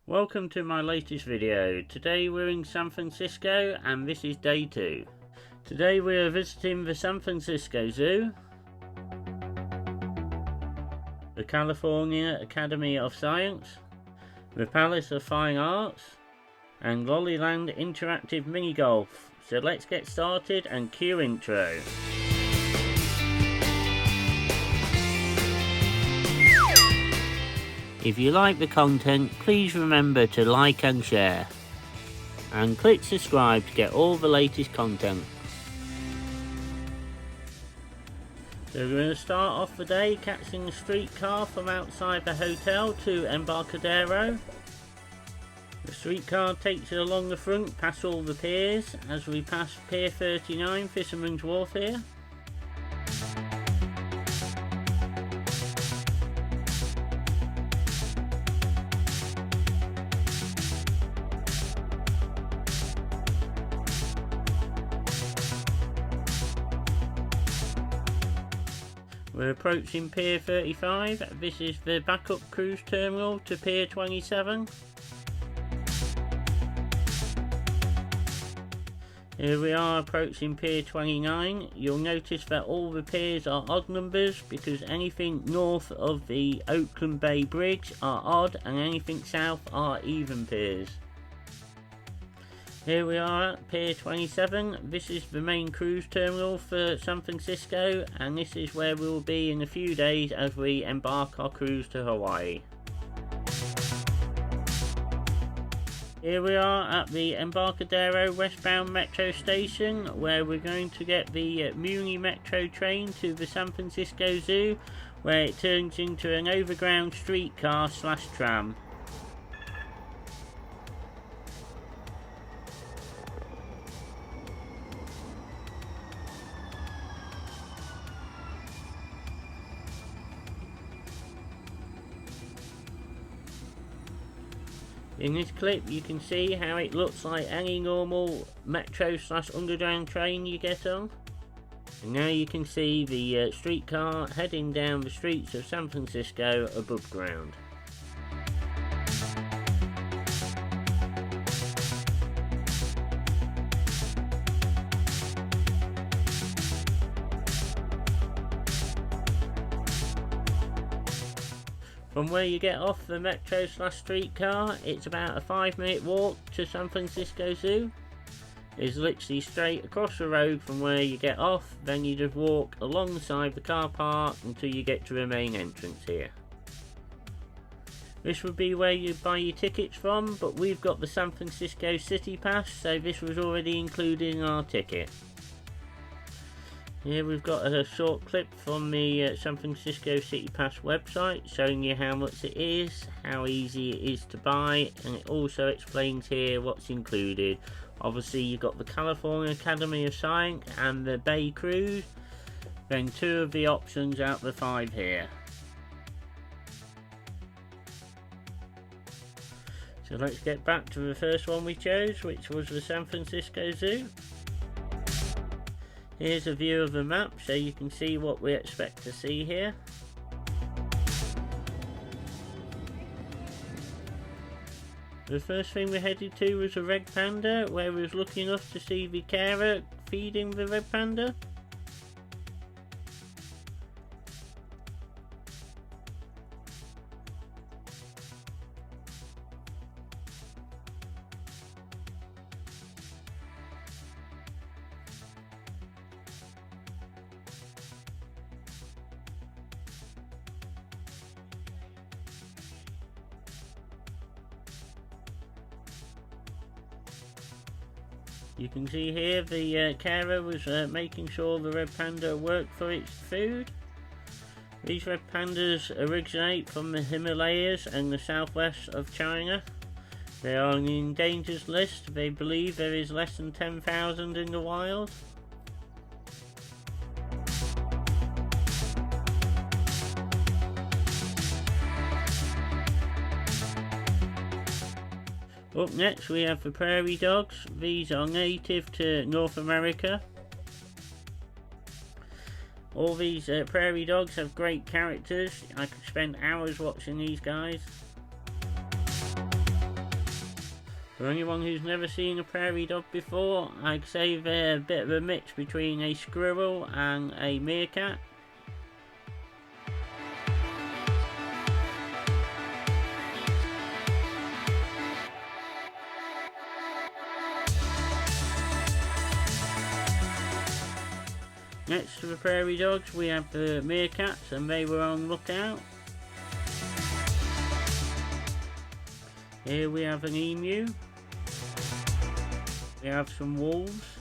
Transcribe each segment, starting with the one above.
Welcome to my latest video. Today we're in San Francisco and this is day 2. Today we are visiting the San Francisco Zoo, the California Academy of Science, the Palace of Fine Arts, and Lollyland Interactive Mini Golf. So let's get started and cue intro. If you like the content, please remember to like and share, and click subscribe to get all the latest content. So we're going to start off the day catching a streetcar from outside the hotel to Embarcadero. The streetcar takes it along the front past all the piers as we pass Pier 39, Fisherman's Wharf here. We're approaching Pier 35. This is the backup cruise terminal to Pier 27. Here we are approaching Pier 29. You'll notice that all the piers are odd numbers because anything north of the Oakland Bay Bridge are odd and anything south are even piers. Here we are at Pier 27. This is the main cruise terminal for San Francisco, and this is where we will be in a few days as we embark our cruise to Hawaii. Here we are at the Embarcadero westbound metro station, where we're going to get the Muni Metro train to the San Francisco Zoo, where it turns into an overground streetcar / tram. In this clip you can see how it looks like any normal metro / underground train you get on. And now you can see the streetcar heading down the streets of San Francisco above ground. From where you get off the metro / streetcar, it's about a 5-minute walk to San Francisco Zoo. It's literally straight across the road from where you get off, then you just walk alongside the car park until you get to the main entrance here. This would be where you buy your tickets from, but we've got the San Francisco City Pass, so this was already included in our ticket. Here we've got a short clip from the San Francisco City Pass website showing you how much it is, how easy it is to buy, and it also explains here what's included. Obviously you've got the California Academy of Science and the Bay Cruise, then 2 of the options out of the 5 here. So let's get back to the first one we chose, which was the San Francisco Zoo. Here's a view of the map so you can see what we expect to see here. The first thing we headed to was a red panda, where we was lucky enough to see the carer feeding the red panda. You can see here the carer was making sure the red panda worked for its food. These red pandas originate from the Himalayas and the southwest of China. They are on the endangered list. They believe there is less than 10,000 in the wild. Up next we have the prairie dogs. These are native to North America. All these prairie dogs have great characters. I could spend hours watching these guys. For anyone who's never seen a prairie dog before, I'd say they're a bit of a mix between a squirrel and a meerkat. Next to the prairie dogs we have the meerkats, and they were on lookout. Here we have an emu. We have some wolves.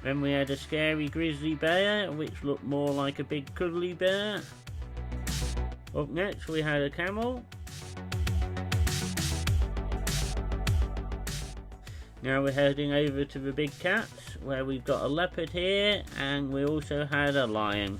Then we had a scary grizzly bear, which looked more like a big cuddly bear. Up next we had a camel. Now we're heading over to the big cats, where we've got a leopard here, and we also had a lion.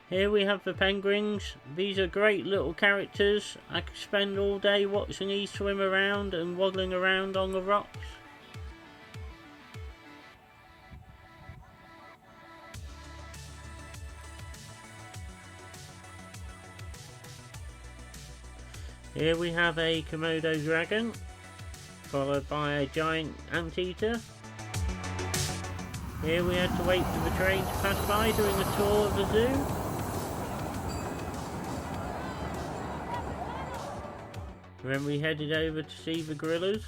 Here we have the penguins. These are great little characters. I could spend all day watching these swim around and waddling around on the rocks. Here we have a Komodo dragon, followed by a giant anteater. Here we had to wait for the train to pass by doing a tour of the zoo. Then we headed over to see the gorillas.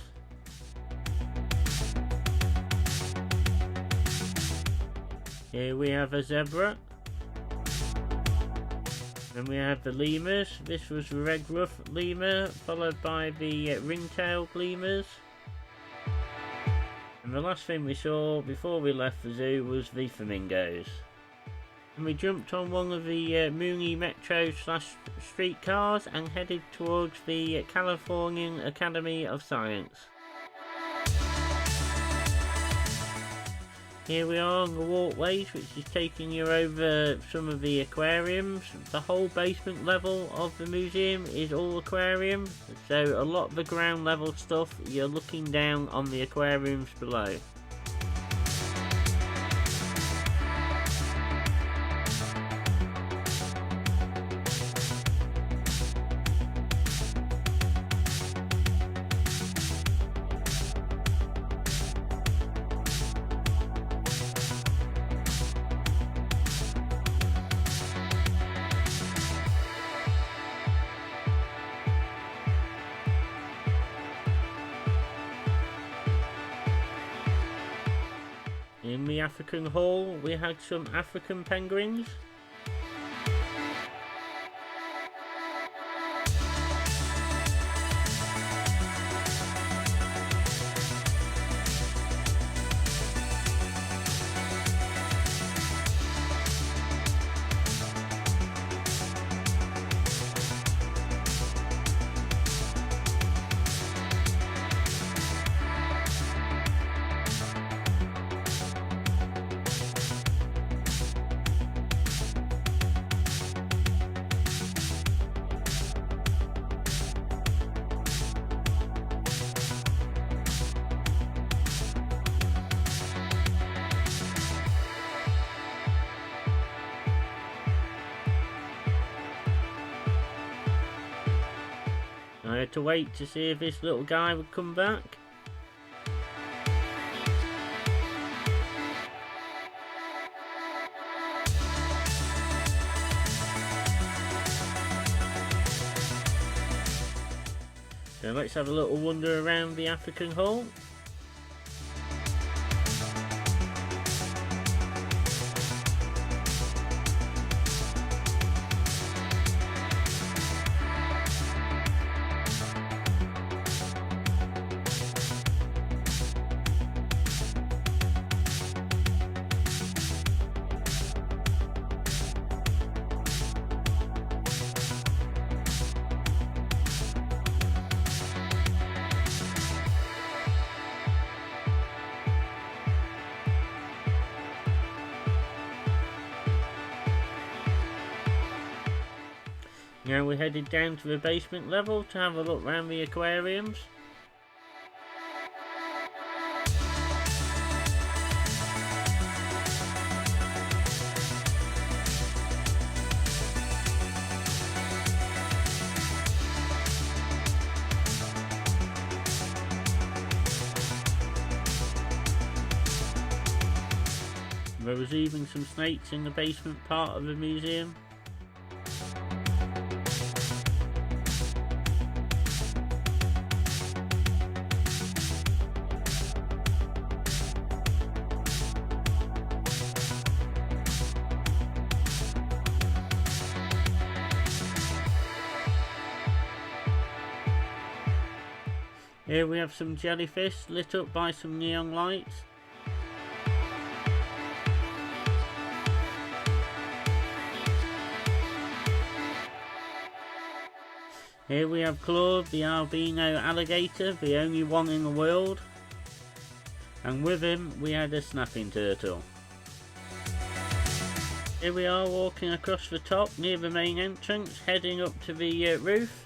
Here we have a zebra. Then we have the lemurs. This was the red ruff lemur, followed by the ring-tailed lemurs. And the last thing we saw before we left the zoo was the flamingos. And we jumped on one of the Mooney Metro / streetcars and headed towards the Californian Academy of Science. Here we are on the walkways, which is taking you over some of the aquariums. The whole basement level of the museum is all aquarium, so a lot of the ground level stuff you're looking down on the aquariums below. In the African Hall we had some African penguins. I had to wait to see if this little guy would come back. So let's have a little wander around the African Hall. Now we're headed down to the basement level to have a look around the aquariums. There was even some snakes in the basement part of the museum. Here we have some jellyfish lit up by some neon lights. Here we have Claude, the albino alligator, the only one in the world. And with him we had a snapping turtle. Here we are walking across the top near the main entrance, heading up to the roof.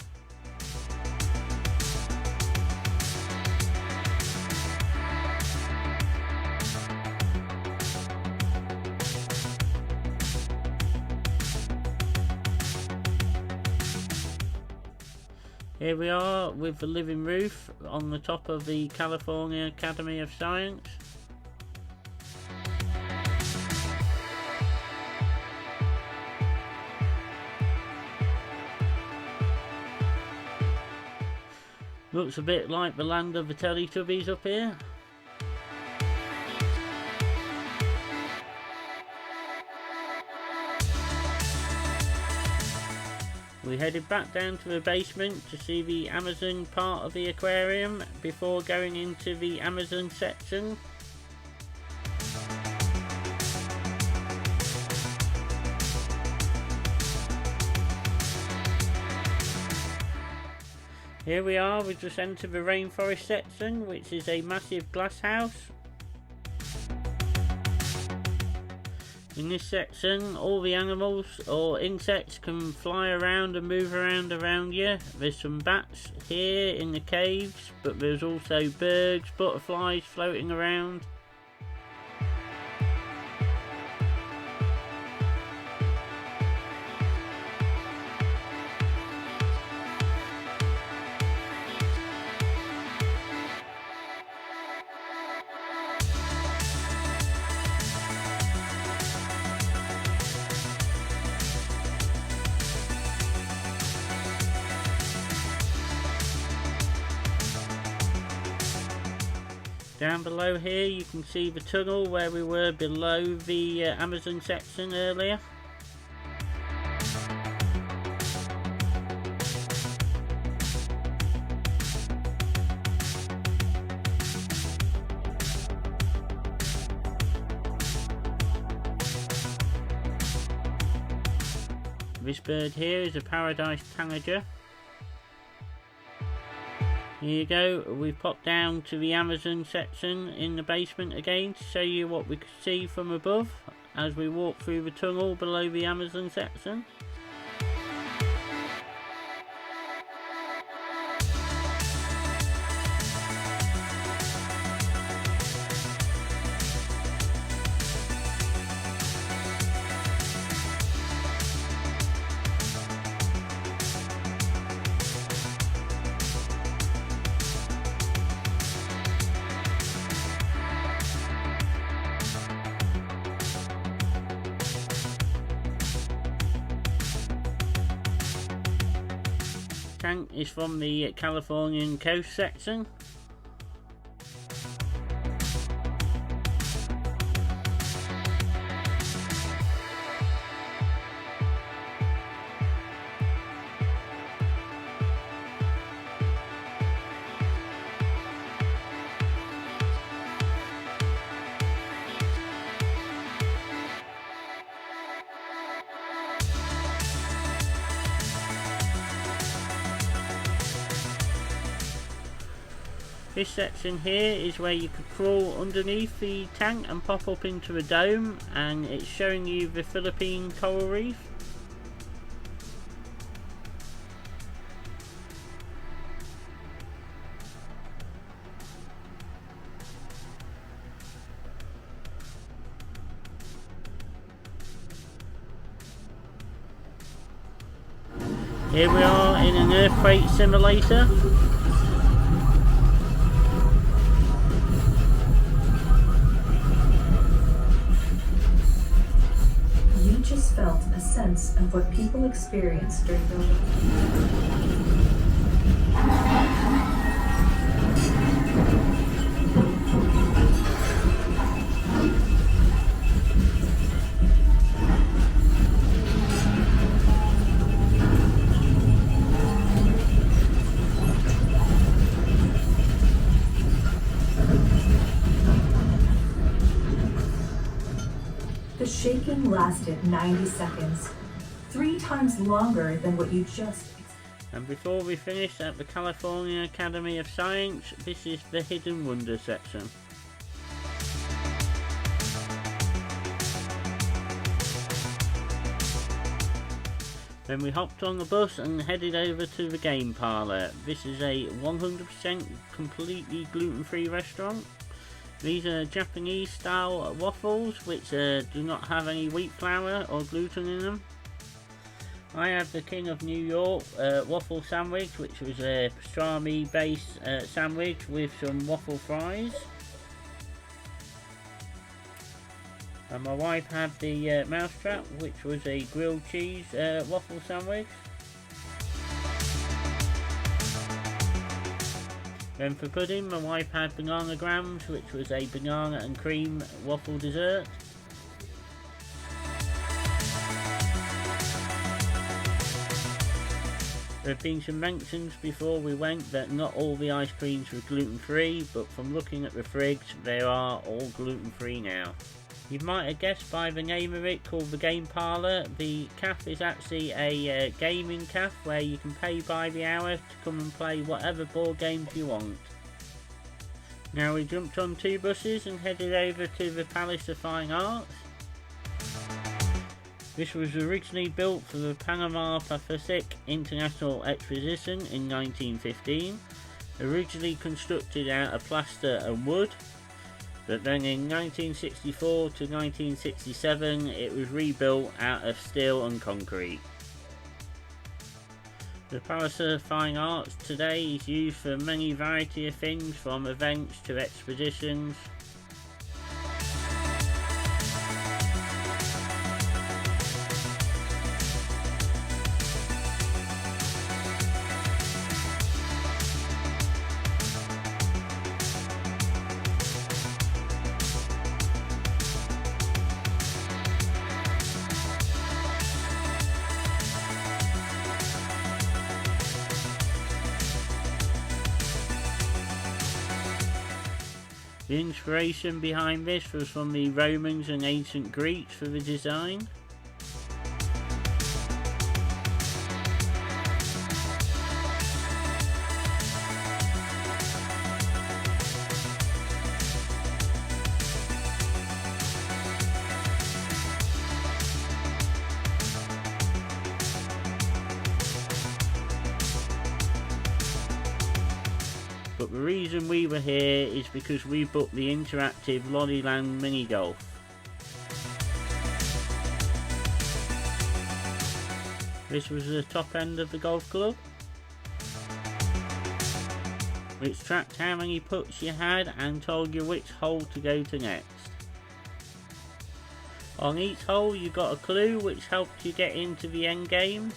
Here we are with the living roof on the top of the California Academy of Science. Looks a bit like the land of the Teletubbies up here. We headed back down to the basement to see the Amazon part of the aquarium before going into the Amazon section. Here we are, we just entered the rainforest section, which is a massive glass house. In this section, all the animals or insects can fly around and move around you. There's some bats here in the caves, but there's also birds, butterflies floating around. Down below here you can see the tunnel where we were below the Amazon section earlier. This bird here is a paradise tanager. Here you go, we've popped down to the Amazon section in the basement again to show you what we could see from above as we walk through the tunnel below the Amazon section. Tank is from the Californian coast section. This section here is where you could crawl underneath the tank and pop up into the dome, and it's showing you the Philippine coral reef. Here we are in an earthquake simulator. felt a sense of what people experience during building. The shaking lasted 90 seconds, 3 times longer than what you just. And before we finish at the California Academy of Science, this is the Hidden Wonder section. Then we hopped on the bus and headed over to the Game Parlour. This is a 100% completely gluten-free restaurant. These are Japanese style waffles which do not have any wheat flour or gluten in them. I had the King of New York waffle sandwich, which was a pastrami based sandwich with some waffle fries. And my wife had the mousetrap, which was a grilled cheese waffle sandwich. Then for pudding, my wife had banana grams, which was a banana and cream waffle dessert. There have been some mentions before we went that not all the ice creams were gluten free, but from looking at the fridge, they are all gluten free now. You might have guessed by the name of it, called the Game Parlour. The cafe is actually a gaming cafe where you can pay by the hour to come and play whatever board games you want. Now we jumped on 2 buses and headed over to the Palace of Fine Arts. This was originally built for the Panama Pacific International Exposition in 1915, originally constructed out of plaster and wood. But then in 1964 to 1967 it was rebuilt out of steel and concrete. The Palace of Fine Arts today is used for many variety of things, from events to expositions. The inspiration behind this was from the Romans and ancient Greeks for the design. But the reason we were here is because we booked the interactive Lollyland mini golf. This was the top end of the golf club, which tracked how many putts you had and told you which hole to go to next. On each hole you got a clue which helped you get into the end game.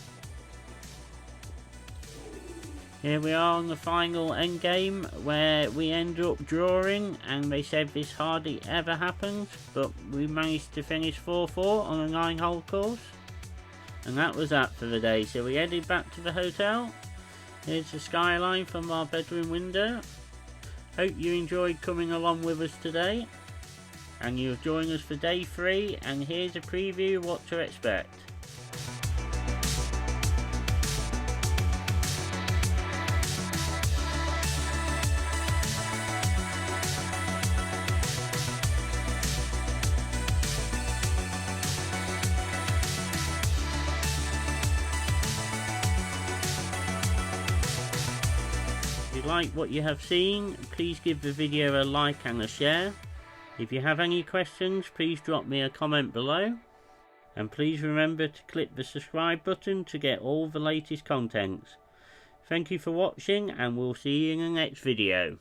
Here we are on the final end game, where we ended up drawing, and they said this hardly ever happens, but we managed to finish 4-4 on a 9-hole course. And that was that for the day, so we headed back to the hotel. Here's the skyline from our bedroom window. Hope you enjoyed coming along with us today, and you'll join us for day 3, and here's a preview of what to expect. If you like what you have seen, please give the video a like and a share. If you have any questions, please drop me a comment below. And please remember to click the subscribe button to get all the latest contents. Thank you for watching, and we'll see you in the next video.